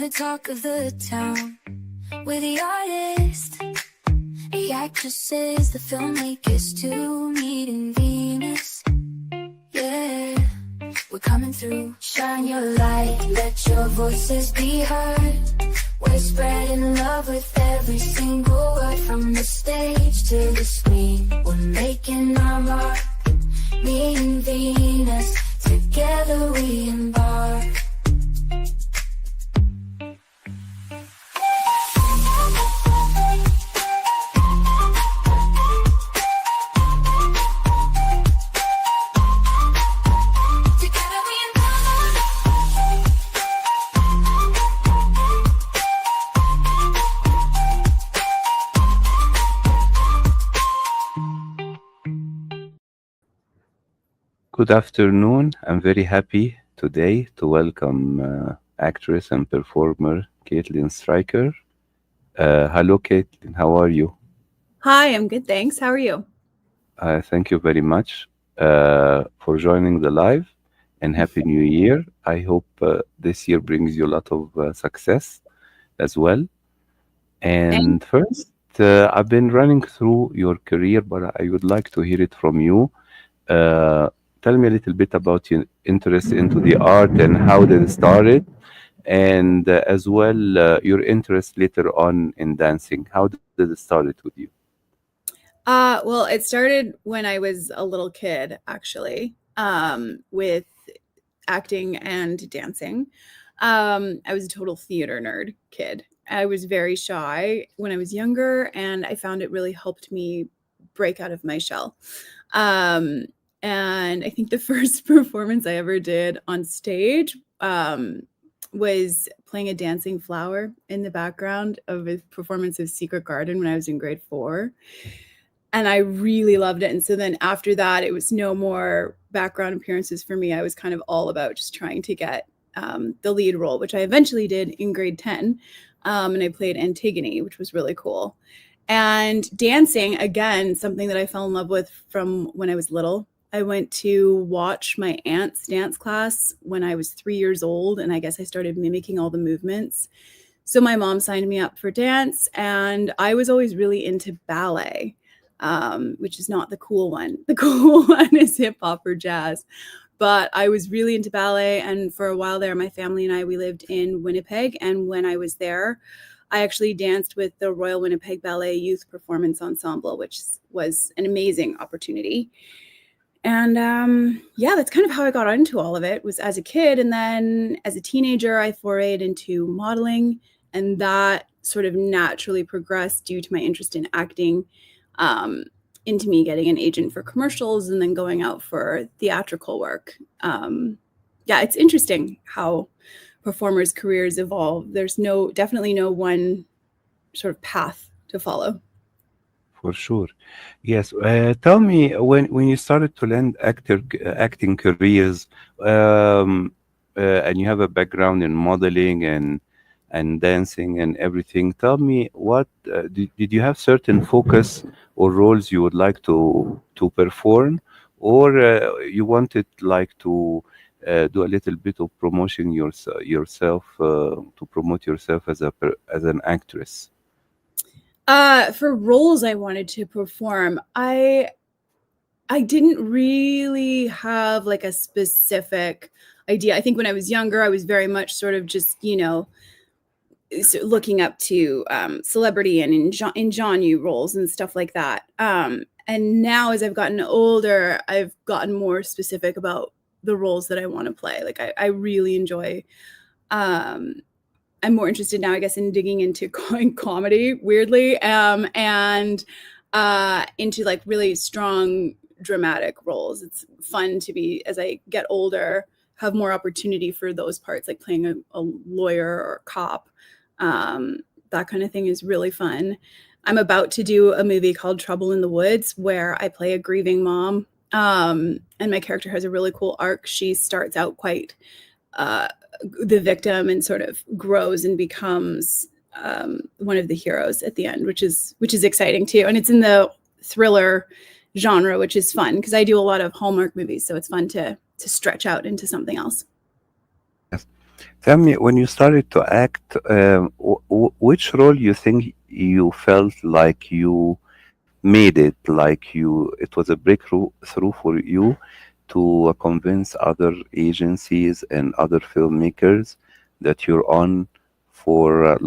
the talk of the town. We're the artists, the actresses, the filmmakers too, meeting Venus. Yeah, we're coming through. Shine your light, let your voices be heard. We're spreading love with every single word, from the stage to the screen. We're making our mark, me and Venus, together we embark. Good afternoon. I'm very happy today to welcome actress and performer Caitlin Stryker. Hello, Caitlin. How are you? Hi, I'm good, thanks. How are you? Thank you very much for joining the live, and Happy New Year. I hope this year brings you a lot of success as well. And first, I've been running through your career, but I would like to hear it from you. Tell me a little bit about your interest into the art and how did it started, and as well your interest later on in dancing. How did it start with you? Well, it started when I was a little kid, actually, with acting and dancing. I was a total theater nerd kid. I was very shy when I was younger, and I found it really helped me break out of my shell. And I think the first performance I ever did on stage was playing a dancing flower in the background of a performance of Secret Garden when I was in grade 4. And I really loved it. And so then after that, it was no more background appearances for me. I was kind of all about just trying to get the lead role, which I eventually did in grade 10. And I played Antigone, which was really cool. And dancing, again, something that I fell in love with from when I was little. I went to watch my aunt's dance class when I was 3 years old, and I guess I started mimicking all the movements. So my mom signed me up for dance, and I was always really into ballet, which is not the cool one. The cool one is hip hop or jazz. But I was really into ballet, and for a while there, my family and I, we lived in Winnipeg, and when I was there, I actually danced with the Royal Winnipeg Ballet Youth Performance Ensemble, which was an amazing opportunity. And yeah, that's kind of how I got into all of it, was as a kid. And then as a teenager, I forayed into modeling, and that sort of naturally progressed due to my interest in acting into me getting an agent for commercials and then going out for theatrical work. Yeah, it's interesting how performers' careers evolve. There's definitely no one sort of path to follow. For sure. Yes. Tell me, when you started to land acting careers, and you have a background in modeling and dancing and everything. Tell me, what did you have certain focus or roles you would like to perform, or you wanted like to do a little bit of promoting yourself to promote yourself as an actress? For roles I wanted to perform, I didn't really have like a specific idea. I think when I was younger, I was very much sort of just, looking up to celebrity and in genre roles and stuff like that. And now as I've gotten older, I've gotten more specific about the roles that I want to play. Like I really enjoy, I'm more interested now, I guess, in digging into comedy, weirdly, and into like really strong dramatic roles. It's fun to be, as I get older, have more opportunity for those parts, like playing a lawyer or a cop. That kind of thing is really fun. I'm about to do a movie called Trouble in the Woods where I play a grieving mom. And my character has a really cool arc. She starts out quite the victim and sort of grows and becomes one of the heroes at the end, which is exciting too. And it's in the thriller genre, which is fun because I do a lot of Hallmark movies, so it's fun to stretch out into something else. Yes. Tell me, when you started to act, which role you think you felt like you made it, like it was a breakthrough through for you to convince other agencies and other filmmakers that you're on for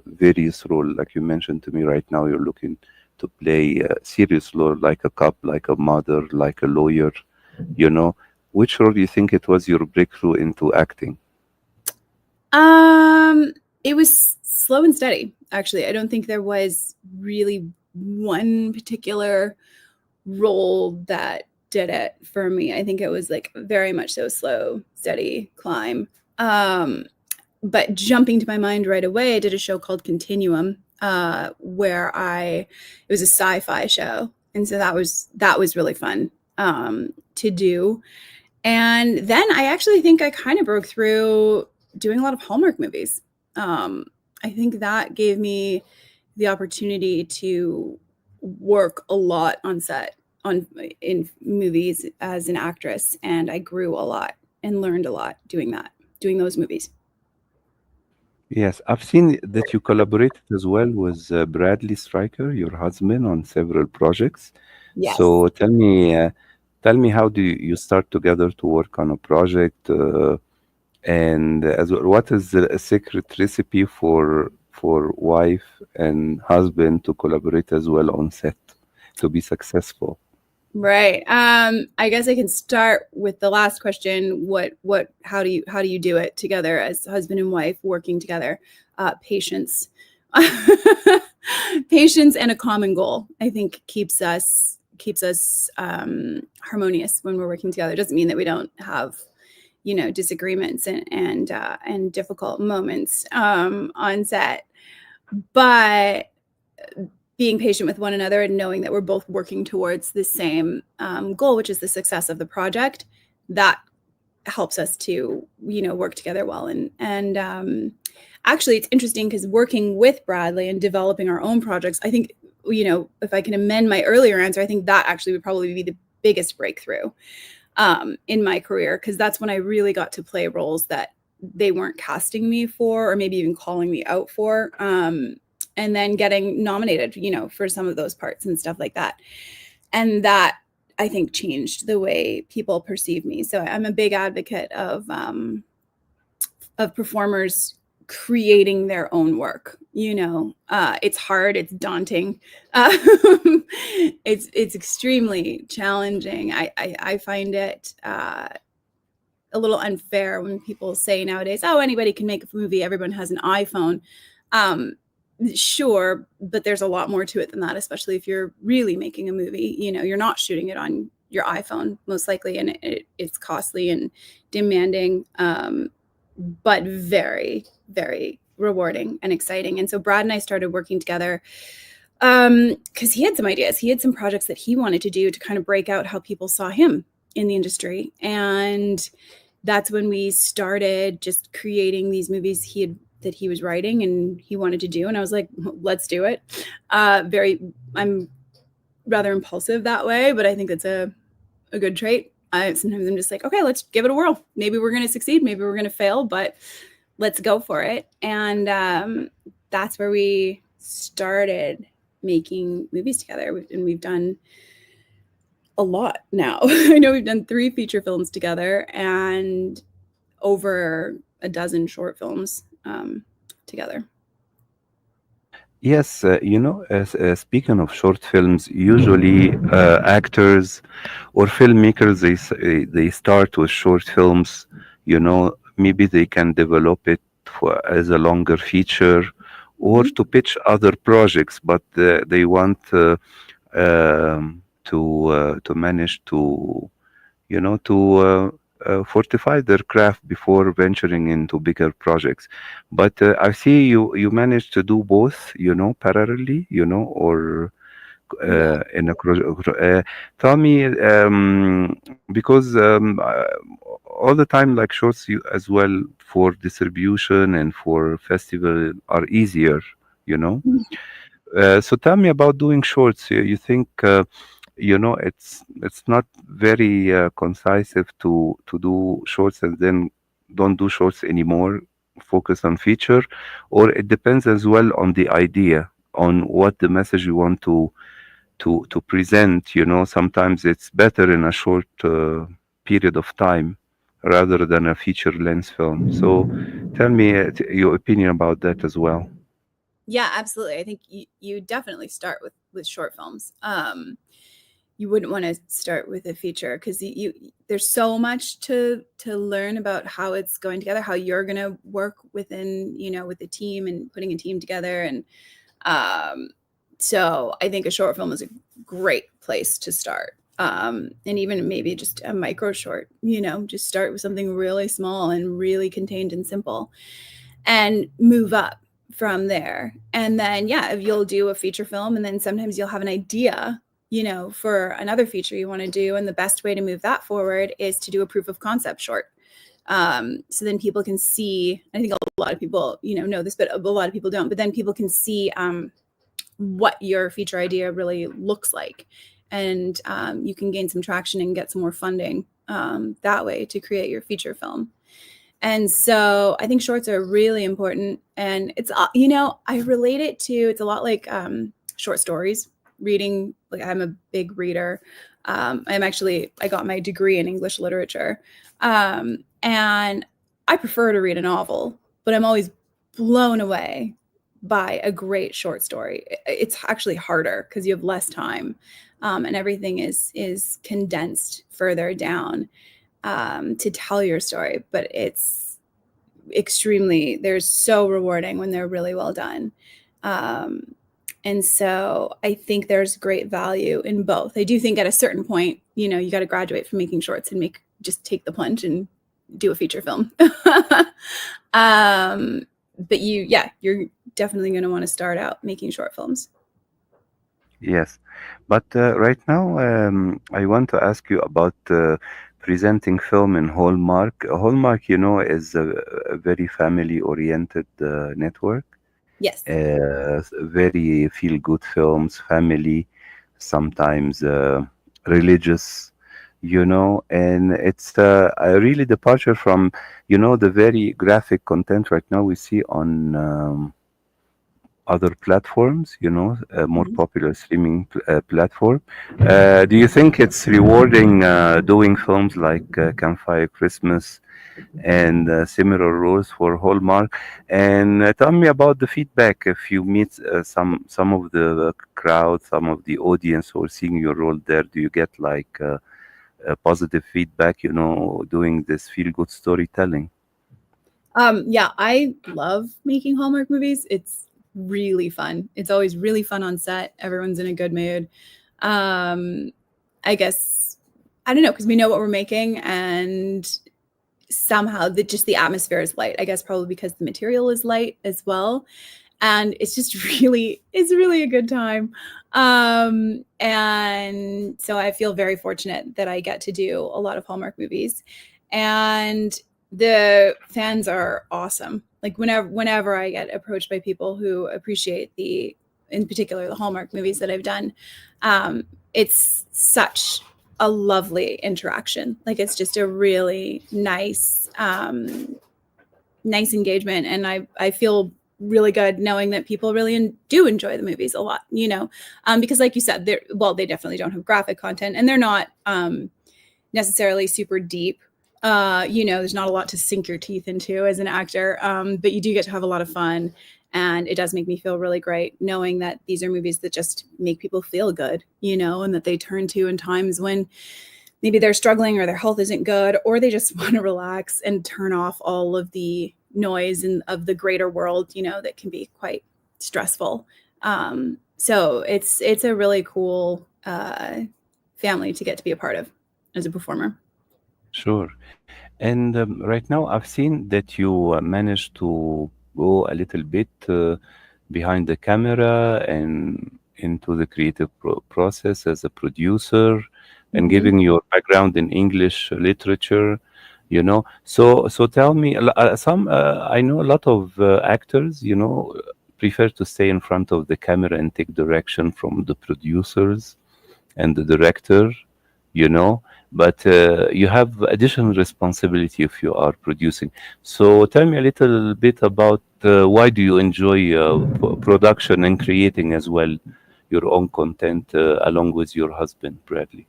various role, like you mentioned to me right now, you're looking to play a serious role, like a cop, like a mother, like a lawyer, you know. Which role do you think it was your breakthrough into acting? Um, it was slow and steady, actually. I don't think there was really one particular role that did it for me. I think it was like very much so slow, steady climb. Um, but jumping to my mind right away, I did a show called Continuum, where it was a sci-fi show, and so that was really fun to do. And then I actually think I kind of broke through doing a lot of Hallmark movies. Um, I think that gave me the opportunity to work a lot on set on in movies as an actress, and I grew a lot and learned a lot doing those movies. Yes, I've seen that you collaborated as well with Bradley Stryker, your husband, on several projects. Yes. So tell me, how do you start together to work on a project, and as well, what is the secret recipe for wife and husband to collaborate as well on set to be successful? Right. I guess I can start with the last question. How do you do it together as husband and wife working together? Patience. Patience and a common goal, I think keeps us harmonious when we're working together. It doesn't mean that we don't have, disagreements and difficult moments on set, but being patient with one another and knowing that we're both working towards the same goal, which is the success of the project, that helps us to work together well. And actually, it's interesting because working with Bradley and developing our own projects, I think, if I can amend my earlier answer, I think that actually would probably be the biggest breakthrough in my career, because that's when I really got to play roles that they weren't casting me for, or maybe even calling me out for. And then getting nominated, for some of those parts and stuff like that. And that, I think, changed the way people perceive me. So I'm a big advocate of performers creating their own work. It's hard, it's daunting, it's extremely challenging. I find it a little unfair when people say nowadays, oh, anybody can make a movie, everyone has an iPhone. Sure, but there's a lot more to it than that, especially if you're really making a movie. You're not shooting it on your iPhone, most likely, and it's costly and demanding, but very, very rewarding and exciting. And so Brad and I started working together because he had some ideas. He had some projects that he wanted to do to kind of break out how people saw him in the industry. And that's when we started just creating these movies that he was writing and he wanted to do. And I was like, let's do it. I'm rather impulsive that way, but I think that's a good trait. Sometimes I'm just like, okay, let's give it a whirl. Maybe we're going to succeed. Maybe we're going to fail, but let's go for it. And that's where we started making movies together. And we've done a lot now. I know we've done 3 feature films together and over a dozen short films together. Yes, speaking of short films, usually actors or filmmakers they start with short films. Maybe they can develop it as a longer feature, or Mhm. to pitch other projects, but they want to manage to fortify their craft before venturing into bigger projects. But I see you managed to do both, parallelly, or Yeah. in a tell me, because all the time, like shorts you as well for distribution and for festival are easier, you know. So tell me about doing shorts. You think it's not very concisive to do shorts and then don't do shorts anymore, focus on feature, or it depends as well on the idea, on what the message you want to present. Sometimes it's better in a short period of time rather than a feature length film. So tell me your opinion about that as well. Yeah, absolutely. I think you definitely start with short films. You wouldn't want to start with a feature because there's so much to learn about how it's going together, how you're going to work within, with the team and putting a team together. And so I think a short film is a great place to start. And even maybe just a micro short, just start with something really small and really contained and simple and move up from there. And then, yeah, if you'll do a feature film, and then sometimes you'll have an idea, for another feature you want to do. And the best way to move that forward is to do a proof of concept short. So then people can see, I think a lot of people, know this, but a lot of people don't, but then people can see what your feature idea really looks like. And you can gain some traction and get some more funding that way to create your feature film. And so I think shorts are really important. And it's, I relate it to, it's a lot like short stories, reading. Like, I'm a big reader. I got my degree in English literature. And I prefer to read a novel, but I'm always blown away by a great short story. It's actually harder because you have less time, and everything is condensed further down to tell your story. But it's they're so rewarding when they're really well done. And so I think there's great value in both. I do think at a certain point, you got to graduate from making shorts and just take the plunge and do a feature film. But you're definitely going to want to start out making short films. Yes, but right now I want to ask you about presenting film in Hallmark. Hallmark, is a very family-oriented network. Yes. Very feel-good films, family, sometimes religious, and it's a really departure from, the very graphic content right now we see on other platforms, more popular streaming platform. Do you think it's rewarding doing films like Campfire Christmas and similar roles for Hallmark? And tell me about the feedback. If you meet some of the crowd, some of the audience who are seeing your role there, do you get like positive feedback, doing this feel-good storytelling? Yeah, I love making Hallmark movies. It's really fun. It's always really fun on set. Everyone's in a good mood. I guess, I don't know, because we know what we're making, and somehow the atmosphere is light. I guess probably because the material is light as well. And it's just it's really a good time. And so I feel very fortunate that I get to do a lot of Hallmark movies. And the fans are awesome. Like, whenever I get approached by people who appreciate in particular, the Hallmark movies that I've done, it's such a lovely interaction. Like, it's just a really nice engagement. And I feel really good knowing that people really do enjoy the movies a lot, because like you said, they definitely don't have graphic content, and they're not necessarily super deep. There's not a lot to sink your teeth into as an actor, but you do get to have a lot of fun. And it does make me feel really great knowing that these are movies that just make people feel good, and that they turn to in times when maybe they're struggling or their health isn't good, or they just want to relax and turn off all of the noise of the greater world, that can be quite stressful. So it's a really cool family to get to be a part of as a performer. Sure. And right now, I've seen that you managed to go a little bit behind the camera and into the creative process as a producer, and giving your background in English literature, So tell me, I know a lot of actors, prefer to stay in front of the camera and take direction from the producers and the director, you know, but you have additional responsibility if you are producing. So tell me a little bit about why do you enjoy production and creating as well your own content along with your husband, Bradley?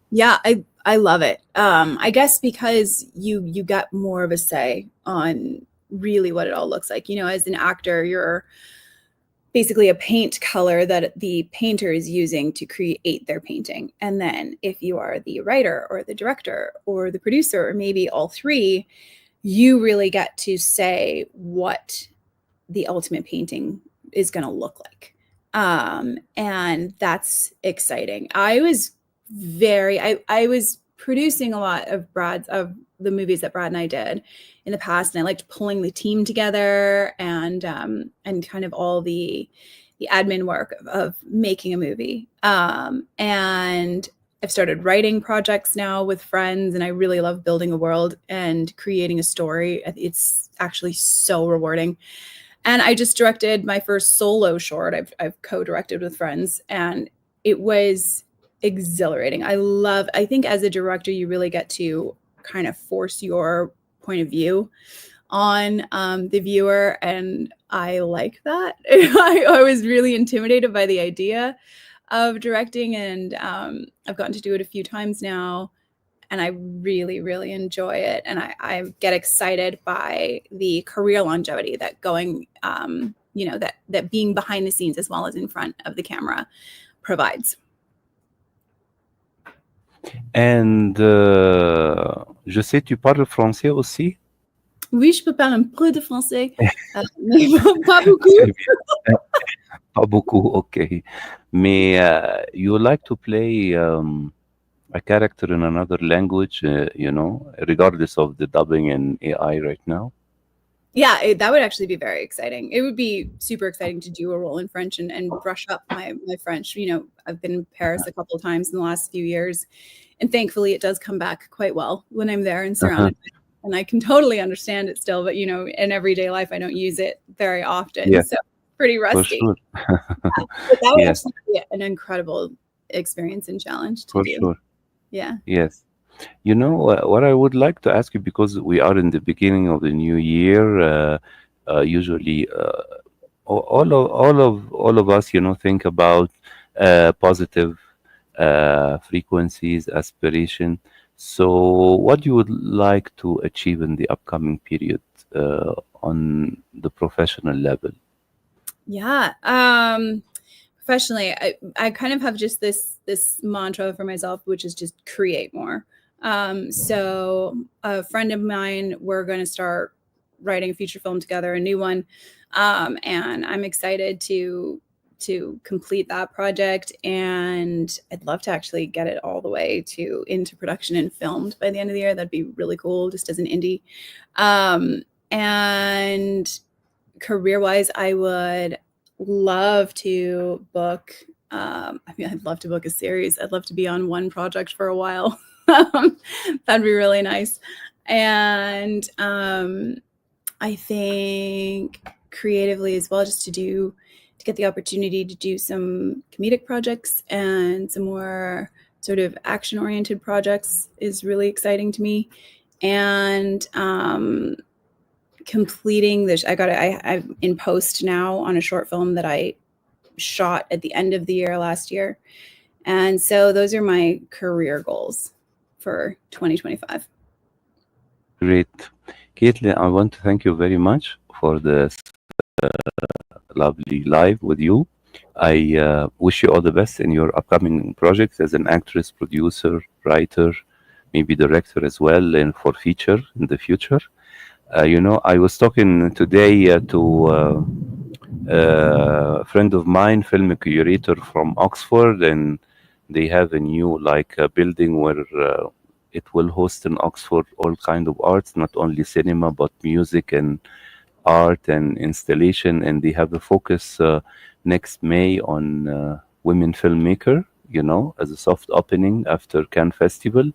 Yeah, I love it. I guess because you get more of a say on really what it all looks like. You know, as an actor, you're basically a paint color that the painter is using to create their painting. And then if you are the writer or the director or the producer, or maybe all three, you really get to say what the ultimate painting is going to look like. And that's exciting. I was producing a lot of the movies that Brad and I did in the past, and I liked pulling the team together and kind of all the admin work of making a movie. And I've started writing projects now with friends, and I really love building a world and creating a story. It's actually so rewarding. And I just directed my first solo short. I've co-directed with friends, and it was exhilarating. I think as a director, you really get to kind of force your point of view on the viewer, and I like that. I was really intimidated by the idea of directing, and I've gotten to do it a few times now, and I really, really enjoy it. And I get excited by the career longevity that going, that being behind the scenes as well as in front of the camera provides. And je sais, tu parles français aussi? Oui, je peux parler un peu de français, mais pas beaucoup. Très bien. Pas beaucoup, okay. Mais you like to play a character in another language, regardless of the dubbing and AI right now? Yeah, that would actually be very exciting. It would be super exciting to do a role in French and brush up my French. You know, I've been in Paris a couple of times in the last few years, and thankfully it does come back quite well when I'm there and surrounded. And I can totally understand it still, but in everyday life, I don't use it very often. Yeah. So pretty rusty. For sure. But that would Yes. actually be an incredible experience and challenge to For do. sure. Yeah. Yes. You know, what I would like to ask you, because we are in the beginning of the new year, usually all of us, think about positive frequencies, aspiration. So, what you would like to achieve in the upcoming period on the professional level? Yeah. Professionally, I kind of have just this mantra for myself, which is just create more. So a friend of mine, we're going to start writing a feature film together, a new one. And I'm excited to complete that project, and I'd love to actually get it all the way into production and filmed by the end of the year. That'd be really cool, just as an indie. And career-wise, I would love to book. I'd love to book a series. I'd love to be on one project for a while. That'd be really nice. And I think creatively as well, just to get the opportunity to do some comedic projects and some more sort of action-oriented projects is really exciting to me. And completing this, I'm in post now on a short film that I shot at the end of the year last year. And so those are my career goals for 2025. Great. Caitlin, I want to thank you very much for this lovely live with you. I wish you all the best in your upcoming projects as an actress, producer, writer, maybe director as well, and for feature in the future. I was talking today to a friend of mine, film curator from Oxford, and they have a new building where it will host in Oxford all kind of arts, not only cinema but music and art and installation. And they have a focus next May on women filmmaker, as a soft opening after Cannes Festival.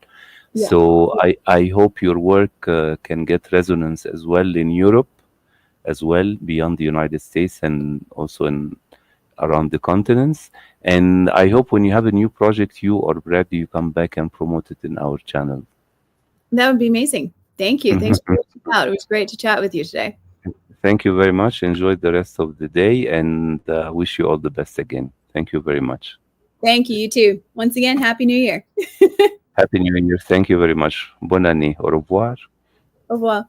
Yeah. So I hope your work can get resonance as well in Europe, as well beyond the United States, and also in around the continents. And I hope when you have a new project, you or Brad, you come back and promote it in our channel. That would be amazing. Thank you. Thanks for reaching out. It was great to chat with you today. Thank you very much. Enjoy the rest of the day, and wish you all the best again. Thank you very much. Thank you. You too. Once again, Happy New Year. Happy New Year. Thank you very much. Bonne année. Au revoir. Au revoir.